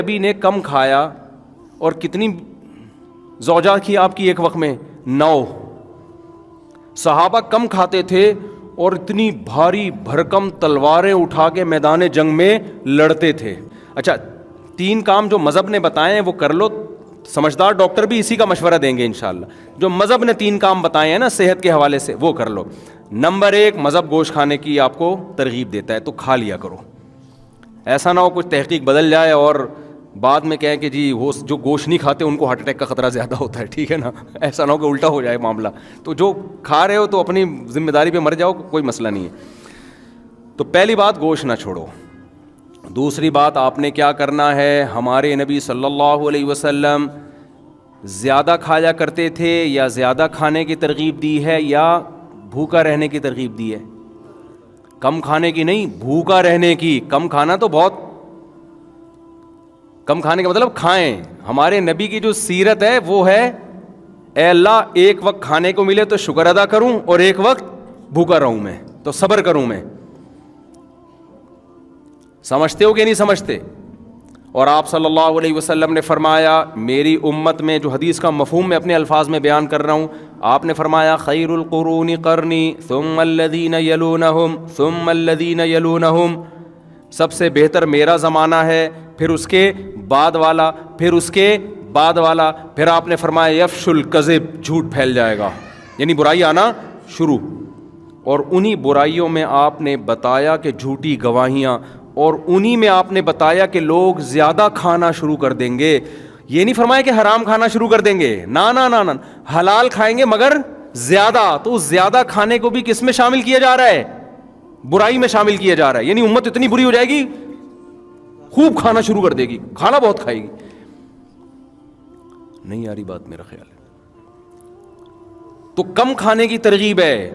نبی نے کم کھایا اور کتنی زوجہ کی آپ کی ایک وقت میں 9. صحابہ کم کھاتے تھے اور اتنی بھاری بھرکم تلواریں اٹھا کے میدان جنگ میں لڑتے تھے. اچھا 3 کام جو مذہب نے بتائے ہیں وہ کر لو. سمجھدار ڈاکٹر بھی اسی کا مشورہ دیں گے انشاءاللہ. جو مذہب نے 3 کام بتائے ہیں نا صحت کے حوالے سے وہ کر لو. نمبر 1 مذہب گوشت کھانے کی آپ کو ترغیب دیتا ہے تو کھا لیا کرو. ایسا نہ ہو کچھ تحقیق بدل جائے اور بعد میں کہیں کہ جی وہ جو گوشت نہیں کھاتے ان کو ہارٹ اٹیک کا خطرہ زیادہ ہوتا ہے. ٹھیک ہے نا, ایسا نہ ہو کہ الٹا ہو جائے معاملہ. تو جو کھا رہے ہو تو اپنی ذمہ داری پہ مر جاؤ, کوئی مسئلہ نہیں ہے. تو پہلی بات گوشت نہ چھوڑو. دوسری بات آپ نے کیا کرنا ہے, ہمارے نبی صلی اللہ علیہ وسلم زیادہ کھایا کرتے تھے یا زیادہ کھانے کی ترغیب دی ہے یا بھوکا رہنے کی ترغیب دی ہے؟ کم کھانے کی نہیں, بھوکا رہنے کی. کم کھانا تو بہت, کم کھانے کا مطلب کھائیں. ہمارے نبی کی جو سیرت ہے وہ ہے اے اللہ ایک وقت کھانے کو ملے تو شکر ادا کروں اور ایک وقت بھوکا رہوں میں تو صبر کروں میں. سمجھتے ہو کہ نہیں سمجھتے؟ اور آپ صلی اللہ علیہ وسلم نے فرمایا میری امت میں, جو حدیث کا مفہوم میں اپنے الفاظ میں بیان کر رہا ہوں, آپ نے فرمایا خیر القرون قرنی ثم الذین یلونہم ثم الذین یلونہم, سب سے بہتر میرا زمانہ ہے, پھر اس کے بعد والا, پھر اس کے بعد والا. پھر آپ نے فرمایا یفش الکذب, جھوٹ پھیل جائے گا, یعنی برائی آنا شروع. اور انہی برائیوں میں آپ نے بتایا کہ جھوٹی گواہیاں, اور انہی میں آپ نے بتایا کہ لوگ زیادہ کھانا شروع کر دیں گے. یہ نہیں فرمایا کہ حرام کھانا شروع کر دیں گے, نا نا نا نا, حلال کھائیں گے مگر زیادہ. تو زیادہ کھانے کو بھی کس میں شامل کیا جا رہا ہے؟ برائی میں شامل کیا جا رہا ہے. یعنی امت اتنی بری ہو جائے گی خوب کھانا شروع کر دے گی, کھانا بہت کھائے گی. نہیں آ رہی بات میرا خیال ہے. تو کم کھانے کی ترغیب ہے,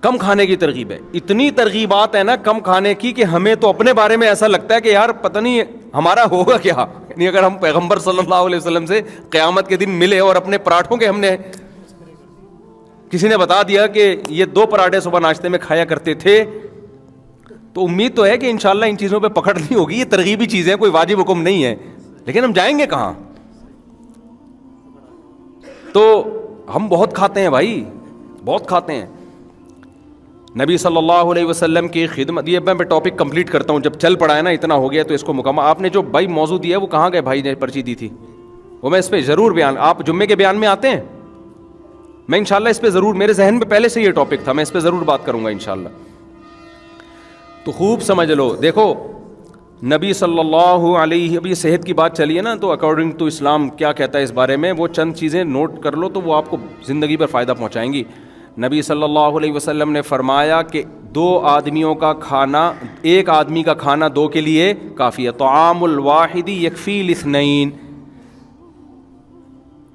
کم کھانے کی ترغیب ہے. اتنی ترغیبات ہیں نا کم کھانے کی کہ ہمیں تو اپنے بارے میں ایسا لگتا ہے کہ یار پتہ نہیں ہمارا ہوگا کیا. یعنی اگر ہم پیغمبر صلی اللہ علیہ وسلم سے قیامت کے دن ملے اور اپنے پراٹھوں کے, ہم نے کسی نے بتا دیا کہ یہ 2 پراٹھے صبح ناشتے میں کھایا کرتے تھے, تو امید تو ہے کہ انشاءاللہ ان چیزوں پہ پکڑ نہیں ہوگی. یہ ترغیبی چیزیں ہیں, کوئی واجب حکم نہیں ہے, لیکن ہم جائیں گے کہاں؟ تو ہم بہت کھاتے ہیں بھائی, بہت کھاتے ہیں. نبی صلی اللہ علیہ وسلم کی خدمت, یہ میں ٹاپک کمپلیٹ کرتا ہوں, جب چل پڑا ہے نا اتنا ہو گیا تو اس کو مکمل. آپ نے جو بھائی موضوع دیا ہے وہ کہاں گئے بھائی نے پرچی دی تھی, وہ میں اس پہ ضرور بیان, آپ جمعے کے بیان میں آتے ہیں, میں انشاءاللہ اس پہ ضرور, میرے ذہن میں پہلے سے یہ ٹاپک تھا, میں اس پہ ضرور بات کروں گا انشاءاللہ. تو خوب سمجھ لو. دیکھو نبی صلی اللہ علیہ, ابھی صحت کی بات چلی ہے نا, تو اکارڈنگ ٹو اسلام کیا کہتا ہے اس بارے میں, وہ چند چیزیں نوٹ کر لو تو وہ آپ کو زندگی پر فائدہ پہنچائیں گی. نبی صلی اللہ علیہ وسلم نے فرمایا کہ 2 آدمیوں کا کھانا, ایک آدمی کا کھانا 2 کے لیے کافی ہے. طعام الواحد یکفی الاثنین,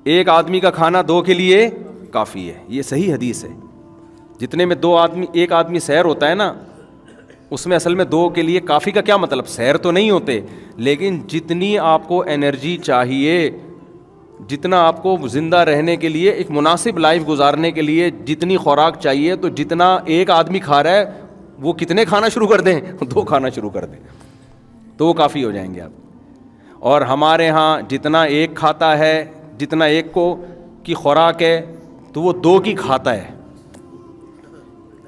ایک آدمی کا کھانا 2 کے لیے کافی ہے. یہ صحیح حدیث ہے. جتنے میں 2 آدمی, ایک آدمی سیر ہوتا ہے نا, اس میں اصل میں 2 کے لیے کافی کا کیا مطلب, سیر تو نہیں ہوتے, لیکن جتنی آپ کو انرجی چاہیے, جتنا آپ کو زندہ رہنے کے لیے, ایک مناسب لائف گزارنے کے لیے جتنی خوراک چاہیے, تو جتنا ایک آدمی کھا رہا ہے وہ کتنے کھانا شروع کر دیں, 2 کھانا شروع کر دیں تو وہ کافی ہو جائیں گے آپ. اور ہمارے ہاں جتنا ایک کھاتا ہے, جتنا ایک کو کی خوراک ہے تو وہ 2 کی کھاتا ہے.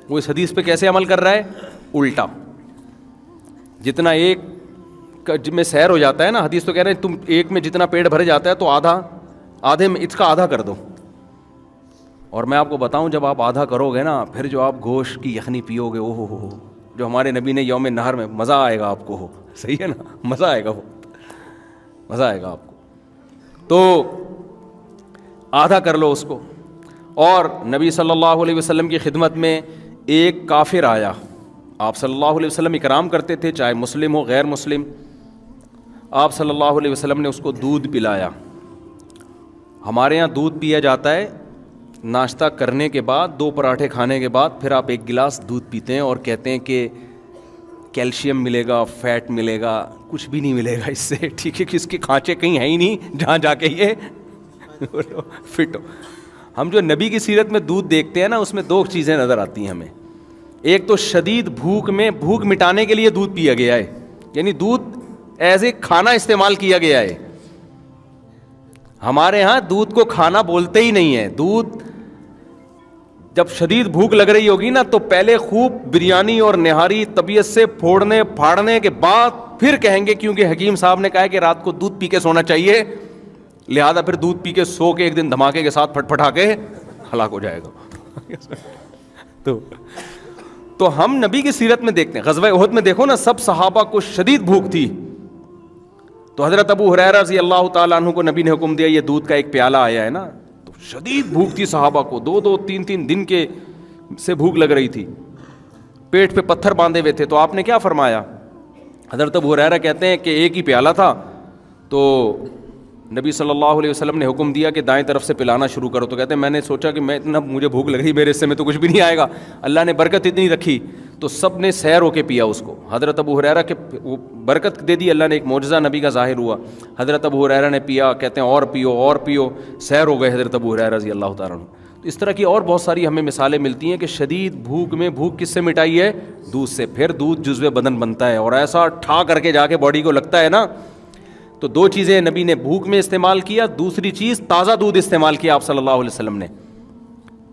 وہ اس حدیث پہ کیسے عمل کر رہا ہے؟ الٹا. جتنا ایک میں سیر ہو جاتا ہے نا, حدیث تو کہہ رہے ہیں تم ایک میں جتنا پیٹ بھر جاتا ہے تو آدھے میں اس کا آدھا کر دو. اور میں آپ کو بتاؤں جب آپ آدھا کرو گے نا, پھر جو آپ گوشت کی یخنی پیو گے, اوہ ہو, جو ہمارے نبی نے یوم نہر میں, مزہ آئے گا آپ کو. ہو صحیح ہے نا, مزہ آئے گا, وہ مزہ آئے گا آپ کو. تو آدھا کر لو اس کو. اور نبی صلی اللہ علیہ وسلم کی خدمت میں ایک کافر آیا, آپ صلی اللہ علیہ وسلم اکرام کرتے تھے چاہے مسلم ہو غیر مسلم. آپ صلی اللہ علیہ وسلم نے اس کو دودھ پلایا. ہمارے ہاں دودھ پیا جاتا ہے ناشتہ کرنے کے بعد, 2 پراٹھے کھانے کے بعد, پھر آپ 1 گلاس دودھ پیتے ہیں اور کہتے ہیں کہ کیلشیم ملے گا, فیٹ ملے گا, کچھ بھی نہیں ملے گا اس سے. ٹھیک ہے کہ اس کے کھانچے کہیں ہیں ہی نہیں جہاں جا کے یہ فٹ ہو. ہم جو نبی کی سیرت میں دودھ دیکھتے ہیں نا, اس میں 2 چیزیں نظر آتی ہیں ہمیں. ایک تو شدید بھوک میں بھوک مٹانے کے لیے دودھ پیا گیا ہے, یعنی دودھ ایز اے کھانا استعمال کیا گیا ہے. ہمارے ہاں دودھ کو کھانا بولتے ہی نہیں ہے. دودھ جب شدید بھوک لگ رہی ہوگی نا تو پہلے خوب بریانی اور نہاری طبیعت سے پھوڑنے پھاڑنے کے بعد پھر کہیں گے, کیونکہ حکیم صاحب نے کہا ہے کہ رات کو دودھ پی کے سونا چاہیے, لہذا پھر دودھ پی کے سو کے ایک دن دھماکے کے ساتھ پھٹ پھٹا کے ہلاک ہو جائے گا. تو ہم نبی کی سیرت میں دیکھتے ہیں, غزوہ احد میں دیکھو نا, سب صحابہ کو شدید بھوک تھی, تو حضرت ابو ہریرہ رضی اللہ تعالیٰ عنہ کو نبی نے حکم دیا, یہ دودھ کا ایک پیالہ آیا ہے نا, تو شدید بھوک تھی صحابہ کو, 2-3 دن کے سے بھوک لگ رہی تھی, پیٹ پہ پتھر باندھے ہوئے تھے. تو آپ نے کیا فرمایا؟ حضرت ابو ہریرہ کہتے ہیں کہ ایک ہی پیالہ تھا, تو نبی صلی اللہ علیہ وسلم نے حکم دیا کہ دائیں طرف سے پلانا شروع کرو. تو کہتے ہیں میں نے سوچا کہ میں اتنا مجھے بھوک لگ رہی, میرے حصے میں تو کچھ بھی نہیں آئے گا, اللہ نے برکت اتنی رکھی تو سب نے سیر ہو کے پیا اس کو. حضرت ابو ہریرہ کے برکت دے دی اللہ نے, ایک معجزہ نبی کا ظاہر ہوا. حضرت ابو ہریرہ نے پیا, کہتے ہیں اور پیو, سیر ہو گئے حضرت ابو ہریرہ رضی اللہ تعالیٰ عنہ. تو اس طرح کی اور بہت ساری ہمیں مثالیں ملتی ہیں کہ شدید بھوک میں بھوک کس سے مٹائی ہے؟ دودھ سے. پھر دودھ جزو بدن بنتا ہے اور ایسا ٹھا کر کے جا کے باڈی کو لگتا ہے نا. تو 2 چیزیں نبی نے بھوک میں استعمال کیا, دوسری چیز تازہ دودھ استعمال کیا آپ صلی اللہ علیہ وسلم نے,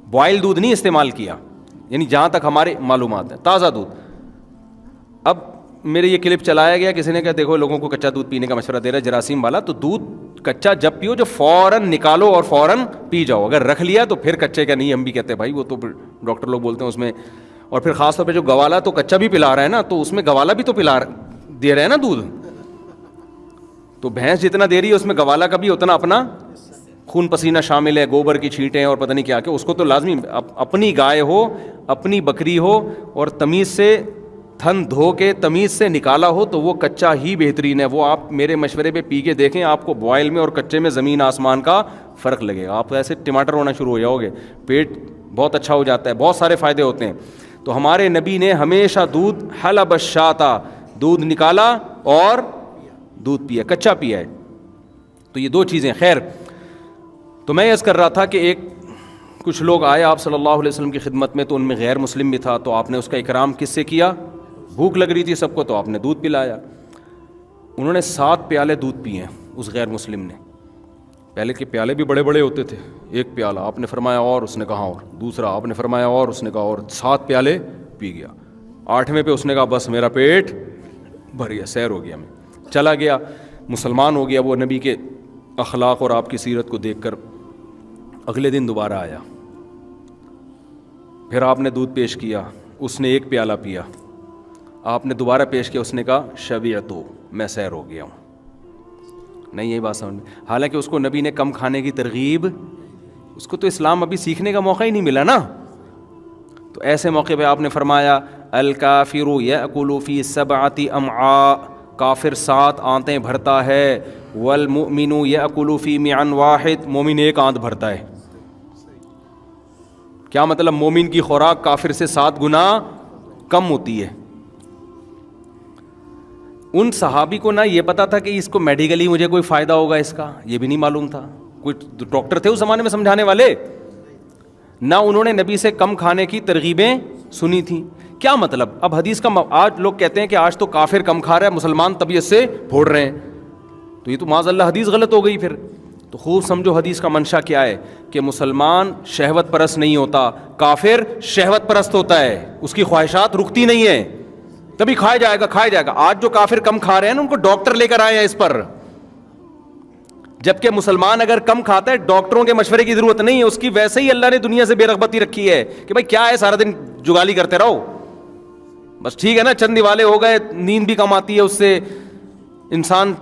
بوائل دودھ نہیں استعمال کیا, یعنی جہاں تک ہمارے معلومات ہیں تازہ دودھ. اب میرے یہ کلپ چلایا گیا, کسی نے کہا دیکھو لوگوں کو کچا دودھ پینے کا مشورہ دے رہا ہے جراثیم والا, تو دودھ کچا جب پیو جو فوراً نکالو اور فوراً پی جاؤ, اگر رکھ لیا تو پھر کچے کا نہیں. ہم بھی کہتے ہیں بھائی وہ تو ڈاکٹر لوگ بولتے ہیں اس میں, اور پھر خاص طور پہ جو گوالا تو کچا بھی پلا رہا ہے نا, تو اس میں گوالا بھی تو دے رہے ہیں نا دودھ, تو بھینس جتنا دے رہی ہے اس میں گوالا کا بھی اتنا اپنا خون پسینہ شامل ہے, گوبر کی چھینٹیں اور پتہ نہیں کیا کہ اس کو تو لازمی اپنی گائے ہو, اپنی بکری ہو, اور تمیز سے تھن دھو کے تمیز سے نکالا ہو تو وہ کچا ہی بہترین ہے. وہ آپ میرے مشورے پہ پی کے دیکھیں, آپ کو بوائل میں اور کچے میں زمین آسمان کا فرق لگے گا. آپ ایسے ٹماٹر ہونا شروع ہو جاؤ گے, پیٹ بہت اچھا ہو جاتا ہے, بہت سارے فائدے ہوتے ہیں. تو ہمارے نبی نے ہمیشہ دودھ حلب الشاۃ, دودھ نکالا اور دودھ پیا, کچا پیا ہے. تو یہ 2 چیزیں. خیر, تو میں عرض کر رہا تھا کہ کچھ لوگ آئے آپ صلی اللہ علیہ وسلم کی خدمت میں, تو ان میں غیر مسلم بھی تھا, تو آپ نے اس کا اکرام کس سے کیا؟ بھوک لگ رہی تھی سب کو, تو آپ نے دودھ پلایا. انہوں نے 7 پیالے دودھ پیے اس غیر مسلم نے. پہلے کے پیالے بھی بڑے بڑے ہوتے تھے, ایک پیالہ آپ نے فرمایا اور اس نے کہا اور, دوسرا آپ نے فرمایا اور اس نے کہا اور, 7 پیالے پی گیا. 8ویں پہ اس نے کہا بس میرا پیٹ بھر گیا, سیر ہو گیا, میں چلا گیا, مسلمان ہو گیا. وہ نبی کے اخلاق اور آپ کی سیرت کو دیکھ کر اگلے دن دوبارہ آیا, پھر آپ نے دودھ پیش کیا, اس نے 1 پیالہ پیا, آپ نے دوبارہ پیش کیا, اس نے کہا شبعتو, میں سیر ہو گیا ہوں. نہیں یہی بات سمجھ میں, حالانکہ اس کو نبی نے کم کھانے کی ترغیب, اس کو تو اسلام ابھی سیکھنے کا موقع ہی نہیں ملا نا. تو ایسے موقع پہ آپ نے فرمایا الکافر یأکل فی 7 امعاء, کافر 7 آنتیں بھرتا ہے, والمؤمن یأکل فی معا واحد, مومن 1 آنت بھرتا ہے. کیا مطلب؟ مومن کی خوراک کافر سے 7 گنا کم ہوتی ہے. ان صحابی کو نہ یہ پتا تھا کہ اس کو میڈیکلی مجھے کوئی فائدہ ہوگا اس کا, یہ بھی نہیں معلوم تھا. کوئی ڈاکٹر تھے اس زمانے میں سمجھانے والے؟ نہ انہوں نے نبی سے کم کھانے کی ترغیبیں سنی تھیں. کیا مطلب؟ اب حدیث کا آج لوگ کہتے ہیں کہ آج تو کافر کم کھا رہا ہے, مسلمان طبیعت سے پھوڑ رہے ہیں, تو یہ تو معاذ اللہ حدیث غلط ہو گئی. پھر تو خوب سمجھو حدیث کا منشا کیا ہے, کہ مسلمان شہوت پرست نہیں ہوتا, کافر شہوت پرست ہوتا ہے, اس کی خواہشات رکتی نہیں ہیں, تبھی کھایا جائے گا. آج جو کافر کم کھا رہے ہیں نا, ان کو ڈاکٹر لے کر آئے ہیں اس پر, جبکہ مسلمان اگر کم کھاتا ہے ڈاکٹروں کے مشورے کی ضرورت نہیں ہے, اس کی ویسے ہی اللہ نے دنیا سے بے رغبتی رکھی ہے کہ بھائی کیا ہے سارا دن جگالی کرتے رہو, بس ٹھیک ہے نا, چند دیوالے ہو گئے, نیند بھی کم آتی ہے اس سے, انسان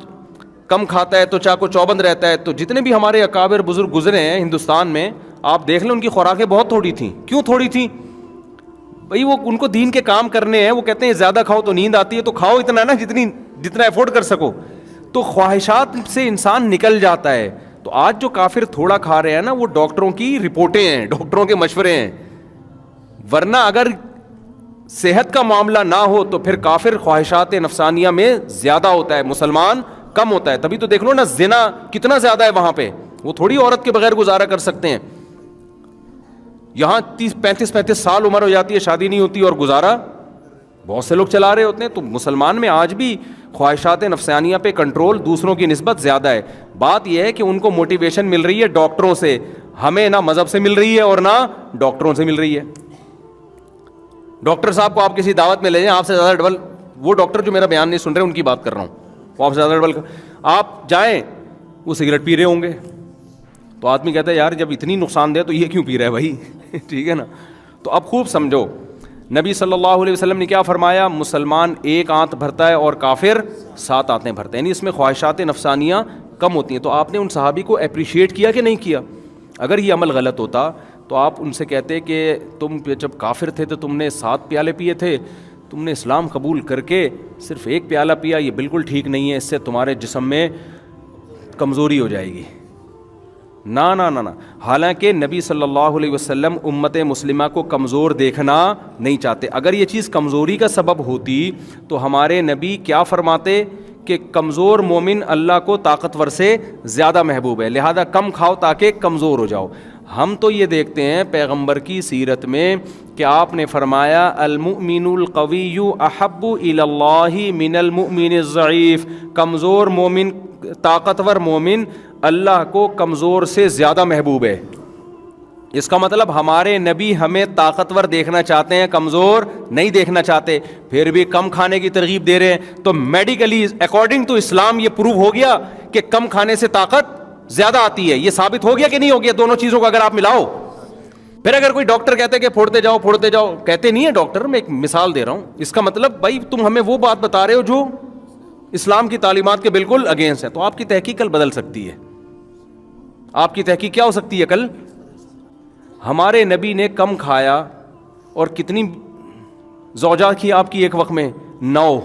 کم کھاتا ہے تو چاقو چوبند رہتا ہے. تو جتنے بھی ہمارے اکابر بزرگ گزرے ہیں ہندوستان میں, آپ دیکھ لیں ان کی خوراکیں بہت تھوڑی تھیں. کیوں تھوڑی تھیں بھائی؟ وہ ان کو دین کے کام کرنے ہیں, وہ کہتے ہیں زیادہ کھاؤ تو نیند آتی ہے, تو کھاؤ اتنا نا جتنا افورڈ کر سکو. تو خواہشات سے انسان نکل جاتا ہے. تو آج جو کافر تھوڑا کھا رہے ہیں نا, وہ ڈاکٹروں کی رپورٹیں ہیں, ڈاکٹروں کے مشورے ہیں, ورنہ اگر صحت کا معاملہ نہ ہو تو پھر کافر خواہشات نفسانیہ میں زیادہ ہوتا ہے, مسلمان کم ہوتا ہے. تبھی تو دیکھ لو نا زنا کتنا زیادہ ہے وہاں پہ, وہ تھوڑی عورت کے بغیر گزارا کر سکتے ہیں. یہاں 30-35 سال عمر ہو جاتی ہے, شادی نہیں ہوتی اور گزارا بہت سے لوگ چلا رہے ہوتے ہیں. تو مسلمان میں آج بھی خواہشات نفسانیہ پہ کنٹرول دوسروں کی نسبت زیادہ ہے. بات یہ ہے کہ ان کو موٹیویشن مل رہی ہے ڈاکٹروں سے, ہمیں نہ مذہب سے مل رہی ہے اور نہ ڈاکٹروں سے مل رہی ہے. ڈاکٹر صاحب کو آپ کسی دعوت میں لے جائیں, آپ سے زیادہ ڈبل, وہ ڈاکٹر جو میرا بیان نہیں سن رہے ان کی بات کر رہا ہوں, وہ آپ سے زیادہ ڈبل, آپ جائیں وہ سگریٹ پی رہے ہوں گے, تو آدمی کہتا ہے یار جب اتنی نقصان دہ تو یہ کیوں پی رہا ہے بھائی. ٹھیک ہے نا. تو اب خوب سمجھو, نبی صلی اللہ علیہ وسلم نے کیا فرمایا, مسلمان 1 آنت بھرتا ہے اور کافر 7 آنتیں بھرتے ہیں, یعنی اس میں خواہشات نفسانیہ کم ہوتی ہیں. تو آپ نے ان صحابی کو اپریشیٹ کیا کہ نہیں کیا؟ اگر یہ عمل غلط ہوتا تو آپ ان سے کہتے کہ تم جب کافر تھے تو تم نے 7 پیالے پیے تھے, تم نے اسلام قبول کر کے صرف 1 پیالہ پیا, یہ بالکل ٹھیک نہیں ہے, اس سے تمہارے جسم میں کمزوری ہو جائے گی. نہ نہ نہ نہ, حالانکہ نبی صلی اللہ علیہ وسلم امت مسلمہ کو کمزور دیکھنا نہیں چاہتے. اگر یہ چیز کمزوری کا سبب ہوتی تو ہمارے نبی کیا فرماتے کہ کمزور مومن اللہ کو طاقتور سے زیادہ محبوب ہے, لہذا کم کھاؤ تاکہ کمزور ہو جاؤ. ہم تو یہ دیکھتے ہیں پیغمبر کی سیرت میں کہ آپ نے فرمایا المؤمن القوی احب الی اللہ من المؤمن الضعیف, کمزور مومن, طاقتور مومن اللہ کو کمزور سے زیادہ محبوب ہے. اس کا مطلب ہمارے نبی ہمیں طاقتور دیکھنا چاہتے ہیں, کمزور نہیں دیکھنا چاہتے, پھر بھی کم کھانے کی ترغیب دے رہے ہیں. تو میڈیکلی اکارڈنگ ٹو اسلام یہ پروو ہو گیا کہ کم کھانے سے طاقت زیادہ آتی ہے. یہ ثابت ہو گیا کہ نہیں ہو گیا؟ دونوں چیزوں کو اگر آپ ملاؤ. پھر اگر کوئی ڈاکٹر کہتے ہیں کہ پھوڑتے جاؤ, کہتے نہیں ہے ڈاکٹر, میں ایک مثال دے رہا ہوں, اس کا مطلب بھائی تم ہمیں وہ بات بتا رہے ہو جو اسلام کی تعلیمات کے بالکل اگینسٹ ہے. تو آپ کی تحقیق کل بدل سکتی ہے. آپ کی تحقیق کیا ہو سکتی ہے کل؟ ہمارے نبی نے کم کھایا, اور کتنی زوجہ کی آپ کی ایک وقت میں 9.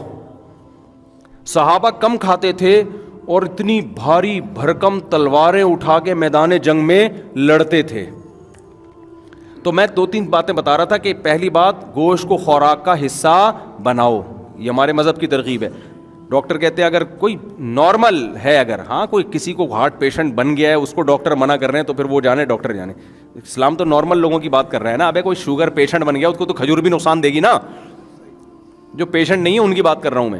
صحابہ کم کھاتے تھے اور اتنی بھاری بھرکم تلواریں اٹھا کے میدان جنگ میں لڑتے تھے. تو میں 2-3 باتیں بتا رہا تھا کہ پہلی بات, گوشت کو خوراک کا حصہ بناؤ, یہ ہمارے مذہب کی ترغیب ہے. ڈاکٹر کہتے ہیں اگر کوئی نارمل ہے, اگر ہاں کوئی کسی کو ہارٹ پیشنٹ بن گیا ہے, اس کو ڈاکٹر منع کر رہے ہیں تو پھر وہ جانے, ڈاکٹر جانے. اسلام تو نارمل لوگوں کی بات کر رہا ہے نا. ابے کوئی شوگر پیشنٹ بن گیا اس کو تو کھجور بھی نقصان دے گی نا, جو پیشنٹ نہیں ہے ان کی بات کر رہا ہوں میں.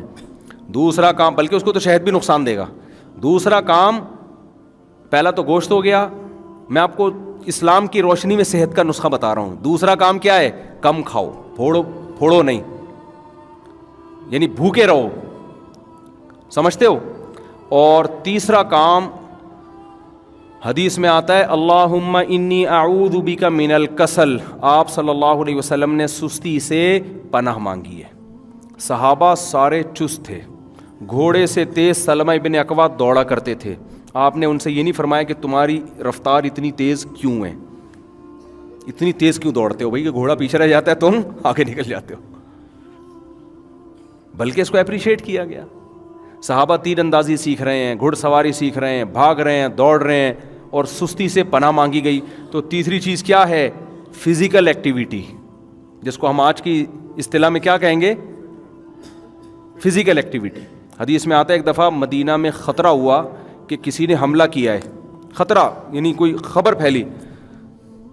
دوسرا کام, بلکہ اس کو تو شہد بھی نقصان دے گا. دوسرا کام, پہلا تو گوشت ہو گیا, میں آپ کو اسلام کی روشنی میں صحت کا نسخہ بتا رہا ہوں. دوسرا کام کیا ہے؟ کم کھاؤ, پھوڑو نہیں, یعنی بھوکے رہو, سمجھتے ہو. اور تیسرا کام حدیث میں آتا ہے اللہم انی اعوذ بک من الکسل, آپ صلی اللہ علیہ وسلم نے سستی سے پناہ مانگی ہے. صحابہ سارے چست تھے, گھوڑے سے تیز سلمہ ابن اکوع دوڑا کرتے تھے. آپ نے ان سے یہ نہیں فرمایا کہ تمہاری رفتار اتنی تیز کیوں ہے, اتنی تیز کیوں دوڑتے ہو بھائی, کہ گھوڑا پیچھے رہ جاتا ہے تم آگے نکل جاتے ہو, بلکہ اس کو اپریشیٹ کیا گیا. صحابہ تیر اندازی سیکھ رہے ہیں, گھڑ سواری سیکھ رہے ہیں, بھاگ رہے ہیں, دوڑ رہے ہیں, اور سستی سے پناہ مانگی گئی. تو تیسری چیز کیا ہے؟ فزیکل ایکٹیویٹی, جس کو ہم آج کی اصطلاح میں کیا کہیں گے؟ Physical activity. حدیث میں آتا ہے ایک دفعہ مدینہ میں خطرہ ہوا کہ کسی نے حملہ کیا ہے, خطرہ یعنی کوئی خبر پھیلی.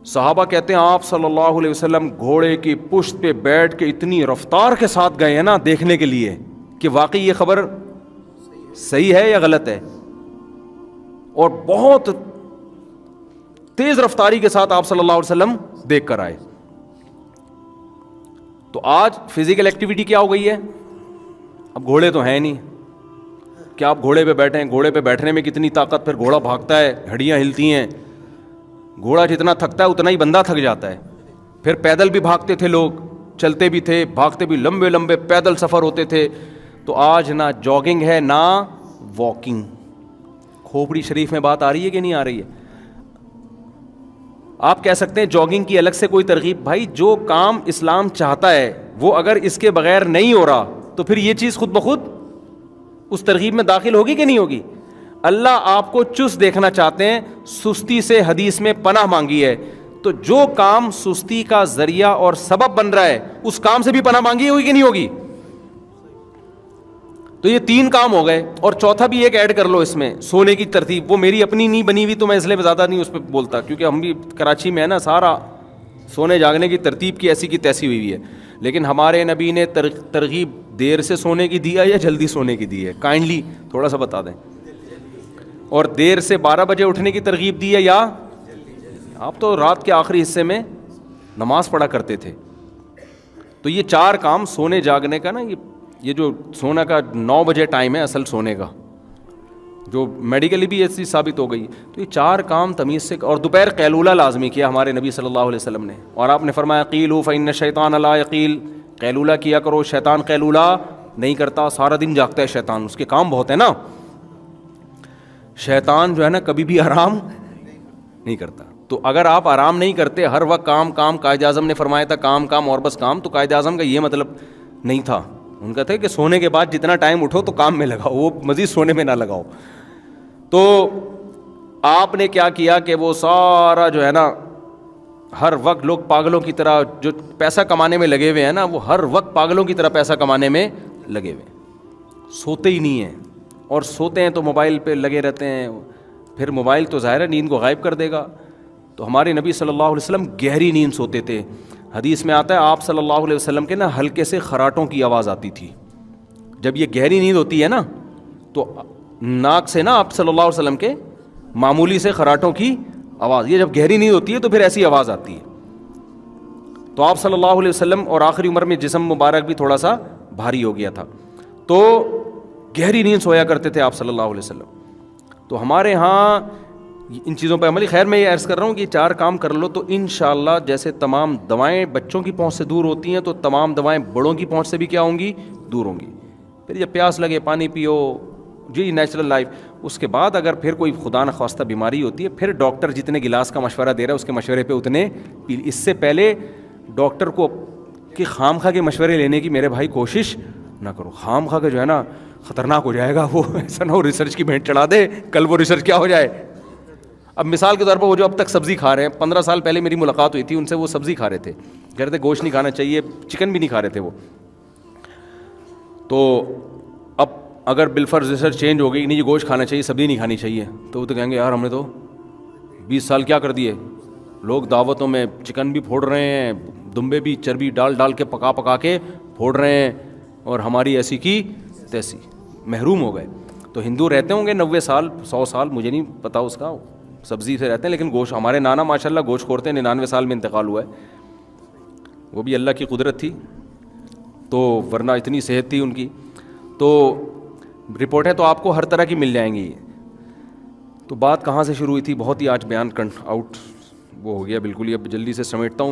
صحابہ کہتے ہیں آپ صلی اللہ علیہ وسلم گھوڑے کی پشت پہ بیٹھ کے اتنی رفتار کے ساتھ گئے ہیں نا دیکھنے کے لیے کہ واقعی یہ خبر صحیح ہے یا غلط ہے, اور بہت تیز رفتاری کے ساتھ آپ صلی اللہ علیہ وسلم دیکھ کر آئے. تو آج فزیکل ایکٹیویٹی کیا ہو گئی ہے؟ اب گھوڑے تو ہیں نہیں, کیا آپ گھوڑے پہ بیٹھیں, گھوڑے پہ بیٹھنے میں کتنی طاقت, پھر گھوڑا بھاگتا ہے, ہڈیاں ہلتی ہیں, گھوڑا جتنا تھکتا ہے اتنا ہی بندہ تھک جاتا ہے. پھر پیدل بھی بھاگتے تھے لوگ, چلتے بھی تھے, بھاگتے بھی, لمبے لمبے پیدل سفر ہوتے تھے. تو آج نہ جاگنگ ہے نہ واکنگ. کھوپڑی شریف میں بات آ رہی ہے کہ نہیں آ رہی ہے؟ آپ کہہ سکتے ہیں جاگنگ کی الگ سے کوئی ترغیب, بھائی جو کام اسلام چاہتا ہے وہ اگر اس کے بغیر نہیں ہو رہا تو پھر یہ چیز خود بخود اس ترغیب میں داخل ہوگی کہ نہیں ہوگی؟ اللہ آپ کو چست دیکھنا چاہتے ہیں, سستی سے حدیث میں پناہ مانگی ہے. تو جو کام سستی کا ذریعہ اور سبب بن رہا ہے اس کام سے بھی پناہ مانگی ہوگی کہ نہیں ہوگی؟ تو یہ 3 کام ہو گئے, اور چوتھا بھی ایک ایڈ کر لو اس میں, سونے کی ترتیب. وہ میری اپنی نہیں بنی ہوئی تو میں اس لیے زیادہ نہیں اس پہ بولتا, کیونکہ ہم بھی کراچی میں ہے نا, سارا سونے جاگنے کی ترتیب کی ایسی کی تیسی ہوئی ہے. لیکن ہمارے نبی نے ترغیب دیر سے سونے کی دی ہے یا جلدی سونے کی دی ہے؟ کائنڈلی تھوڑا سا بتا دیں. اور دیر سے 12 بجے اٹھنے کی ترغیب دی ہے یا؟ آپ تو رات کے آخری حصے میں نماز پڑھا کرتے تھے. تو یہ 4 کام سونے جاگنے کا نا، یہ جو سونا کا 9 بجے ٹائم ہے اصل سونے کا، جو میڈیکلی بھی ایسی ثابت ہو گئی. تو یہ 4 کام تمیز سے. اور دوپہر قیلولہ لازمی کیا ہمارے نبی صلی اللہ علیہ وسلم نے، اور آپ نے فرمایا قیلوا فإن الشیطان لا یقیل، قیلولہ کیا کرو، شیطان قیلولہ نہیں کرتا، سارا دن جاگتا ہے شیطان، اس کے کام بہت ہے نا. شیطان جو ہے نا کبھی بھی آرام نہیں کرتا. تو اگر آپ آرام نہیں کرتے، ہر وقت کام کام، قائد اعظم نے فرمایا تھا کام کام اور بس کام، تو قائد اعظم کا یہ مطلب نہیں تھا. ان کا تھا کہ سونے کے بعد جتنا ٹائم اٹھو تو کام میں لگاؤ، وہ مزید سونے میں نہ لگاؤ. تو آپ نے کیا کیا کہ وہ سارا جو ہے نا، ہر وقت لوگ پاگلوں کی طرح جو پیسہ کمانے میں لگے ہوئے ہیں نا، وہ ہر وقت پاگلوں کی طرح پیسہ کمانے میں لگے ہوئے ہیں، سوتے ہی نہیں ہیں. اور سوتے ہیں تو موبائل پہ لگے رہتے ہیں، پھر موبائل تو ظاہر ہے نیند کو غائب کر دے گا. تو ہمارے نبی صلی اللہ علیہ وسلم گہری نیند سوتے تھے. حدیث میں آتا ہے آپ صلی اللہ علیہ وسلم کے نا ہلکے سے خراٹوں کی آواز آتی تھی. جب یہ گہری نیند ہوتی ہے نا تو ناک سے نا آپ صلی اللہ علیہ وسلم کے معمولی سے خراٹوں کی آواز، یہ جب گہری نیند ہوتی ہے تو پھر ایسی آواز آتی ہے. تو آپ صلی اللہ علیہ وسلم اور آخری عمر میں جسم مبارک بھی تھوڑا سا بھاری ہو گیا تھا، تو گہری نیند سویا کرتے تھے آپ صلی اللہ علیہ وسلم. تو ہمارے ہاں ان چیزوں پہ عملی. خیر میں یہ عرض کر رہا ہوں کہ 4 کام کر لو تو انشاءاللہ جیسے تمام دوائیں بچوں کی پہنچ سے دور ہوتی ہیں تو تمام دوائیں بڑوں کی پہنچ سے بھی کیا ہوں گی؟ دور ہوں گی. پھر جب پیاس لگے پانی پیو، جی نیچرل لائف. اس کے بعد اگر پھر کوئی خدا نخواستہ بیماری ہوتی ہے، پھر ڈاکٹر جتنے گلاس کا مشورہ دے رہا ہے اس کے مشورے پہ اتنے پی. اس سے پہلے ڈاکٹر کو کہ خام خواہ کے مشورے لینے کی میرے بھائی کوشش نہ کرو. خام خواہ کے جو ہے نا خطرناک ہو جائے گا وہ، ایسا نہ ہو ریسرچ کی بھینٹ چڑھا دے، کل وہ ریسرچ کیا ہو جائے. اب مثال کے طور پر وہ جو اب تک سبزی کھا رہے ہیں، 15 سال پہلے میری ملاقات ہوئی تھی ان سے، وہ سبزی کھا رہے تھے، کہہ رہے تھے گوشت نہیں کھانا چاہیے، چکن بھی نہیں کھا رہے تھے وہ. تو اب اگر بالفرض ریسرچ چینج ہو گئی، نہیں یہ گوشت کھانا چاہیے سبزی نہیں کھانی چاہیے، تو وہ تو کہیں گے یار ہم نے تو 20 سال کیا کر دیے. لوگ دعوتوں میں چکن بھی پھوڑ رہے ہیں، دمبے بھی چربی ڈال ڈال کے پکا کے پھوڑ رہے ہیں، اور ہماری ایسی کی تیسی، محروم ہو گئے. تو ہندو رہتے ہوں گے 90 سال 100 سال، مجھے نہیں پتا اس کا، سبزی سے رہتے ہیں، لیکن گوشت، ہمارے نانا ماشاءاللہ گوشت کھورتے ہیں، 99 سال میں انتقال ہوا ہے. وہ بھی اللہ کی قدرت تھی، تو ورنہ اتنی صحت تھی ان کی. تو رپورٹیں تو آپ کو ہر طرح کی مل جائیں گی. تو بات کہاں سے شروع ہوئی تھی؟ بہت ہی آج بیان آؤٹ وہ ہو گیا بالکل ہی. اب جلدی سے سمیٹتا ہوں.